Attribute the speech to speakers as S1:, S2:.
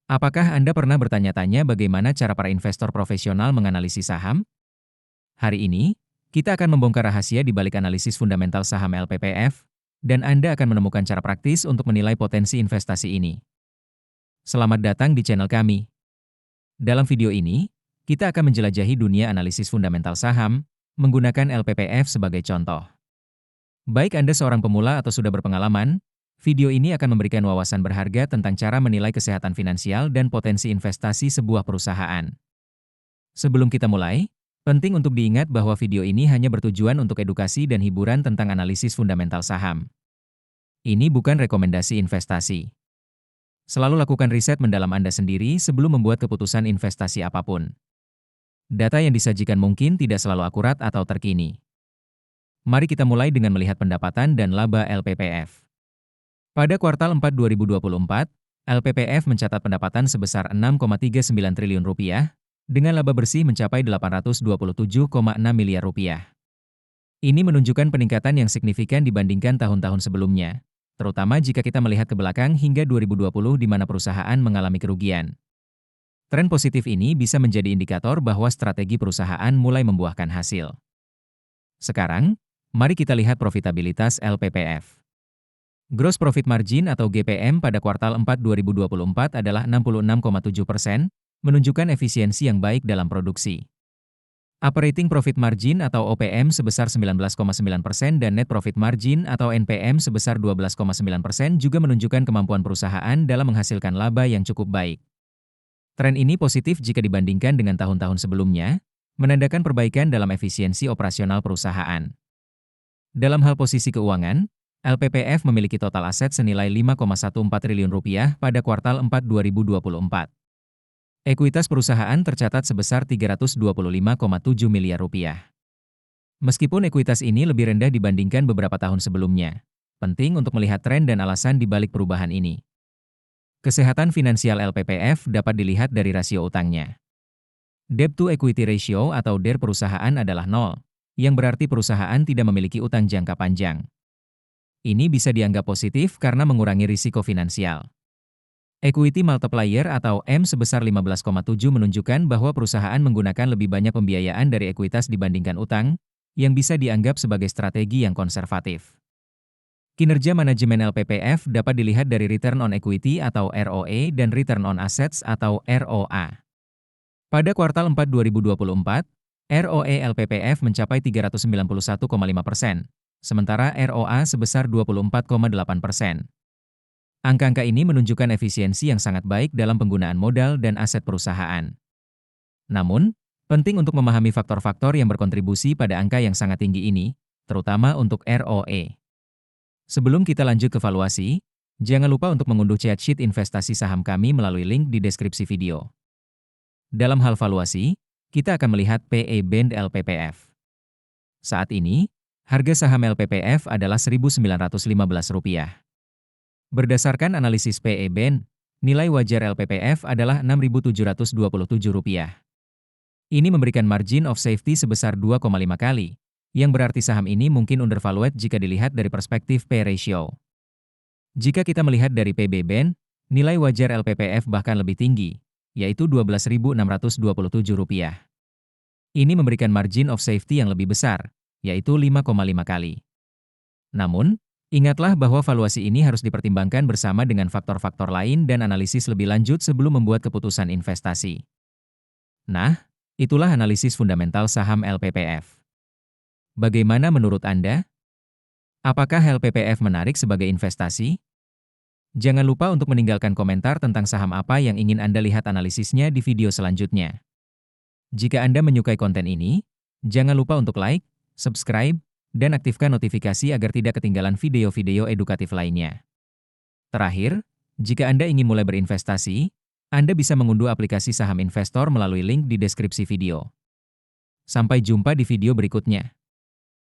S1: Apakah Anda pernah bertanya-tanya bagaimana cara para investor profesional menganalisis saham? Hari ini, kita akan membongkar rahasia di balik analisis fundamental saham LPPF, dan Anda akan menemukan cara praktis untuk menilai potensi investasi ini. Selamat datang di channel kami. Dalam video ini, kita akan menjelajahi dunia analisis fundamental saham, menggunakan LPPF sebagai contoh. Baik Anda seorang pemula atau sudah berpengalaman, video ini akan memberikan wawasan berharga tentang cara menilai kesehatan finansial dan potensi investasi sebuah perusahaan. Sebelum kita mulai, penting untuk diingat bahwa video ini hanya bertujuan untuk edukasi dan hiburan tentang analisis fundamental saham. Ini bukan rekomendasi investasi. Selalu lakukan riset mendalam Anda sendiri sebelum membuat keputusan investasi apapun. Data yang disajikan mungkin tidak selalu akurat atau terkini. Mari kita mulai dengan melihat pendapatan dan laba LPPF. Pada kuartal 4 2024, LPPF mencatat pendapatan sebesar Rp6,39 triliun, dengan laba bersih mencapai Rp827,6 miliar. Ini menunjukkan peningkatan yang signifikan dibandingkan tahun-tahun sebelumnya, terutama jika kita melihat ke belakang hingga 2020 di mana perusahaan mengalami kerugian. Tren positif ini bisa menjadi indikator bahwa strategi perusahaan mulai membuahkan hasil. Sekarang, mari kita lihat profitabilitas LPPF. Gross Profit Margin atau GPM pada kuartal 4 2024 adalah 66,7%, menunjukkan efisiensi yang baik dalam produksi. Operating Profit Margin atau OPM sebesar 19,9% dan Net Profit Margin atau NPM sebesar 12,9% juga menunjukkan kemampuan perusahaan dalam menghasilkan laba yang cukup baik. Tren ini positif jika dibandingkan dengan tahun-tahun sebelumnya, menandakan perbaikan dalam efisiensi operasional perusahaan. Dalam hal posisi keuangan, LPPF memiliki total aset senilai Rp5,14 triliun pada kuartal 4 2024. Ekuitas perusahaan tercatat sebesar Rp325,7 miliar. Meskipun ekuitas ini lebih rendah dibandingkan beberapa tahun sebelumnya, penting untuk melihat tren dan alasan di balik perubahan ini. Kesehatan finansial LPPF dapat dilihat dari rasio utangnya. Debt to Equity Ratio atau DER perusahaan adalah 0, yang berarti perusahaan tidak memiliki utang jangka panjang. Ini bisa dianggap positif karena mengurangi risiko finansial. Equity Multiplier atau M sebesar 15,7 menunjukkan bahwa perusahaan menggunakan lebih banyak pembiayaan dari ekuitas dibandingkan utang, yang bisa dianggap sebagai strategi yang konservatif. Kinerja manajemen LPPF dapat dilihat dari Return on Equity atau ROE dan Return on Assets atau ROA. Pada kuartal 4 2024, ROE LPPF mencapai 391,5%. Sementara ROA sebesar 24,8%. Angka-angka ini menunjukkan efisiensi yang sangat baik dalam penggunaan modal dan aset perusahaan. Namun, penting untuk memahami faktor-faktor yang berkontribusi pada angka yang sangat tinggi ini, terutama untuk ROE. Sebelum kita lanjut ke valuasi, jangan lupa untuk mengunduh chat sheet investasi saham kami melalui link di deskripsi video. Dalam hal valuasi, kita akan melihat PE Band LPPF. Saat ini, harga saham LPPF adalah Rp1.915. Berdasarkan analisis PE Band, nilai wajar LPPF adalah Rp6.727. Ini memberikan margin of safety sebesar 2,5 kali, yang berarti saham ini mungkin undervalued jika dilihat dari perspektif P ratio. Jika kita melihat dari PB Band, nilai wajar LPPF bahkan lebih tinggi, yaitu Rp12.627. Ini memberikan margin of safety yang lebih besar, yaitu 5,5 kali. Namun, ingatlah bahwa valuasi ini harus dipertimbangkan bersama dengan faktor-faktor lain dan analisis lebih lanjut sebelum membuat keputusan investasi. Nah, itulah analisis fundamental saham LPPF. Bagaimana menurut Anda? Apakah LPPF menarik sebagai investasi? Jangan lupa untuk meninggalkan komentar tentang saham apa yang ingin Anda lihat analisisnya di video selanjutnya. Jika Anda menyukai konten ini, jangan lupa untuk like, subscribe, dan aktifkan notifikasi agar tidak ketinggalan video-video edukatif lainnya. Terakhir, jika Anda ingin mulai berinvestasi, Anda bisa mengunduh aplikasi saham investor melalui link di deskripsi video. Sampai jumpa di video berikutnya.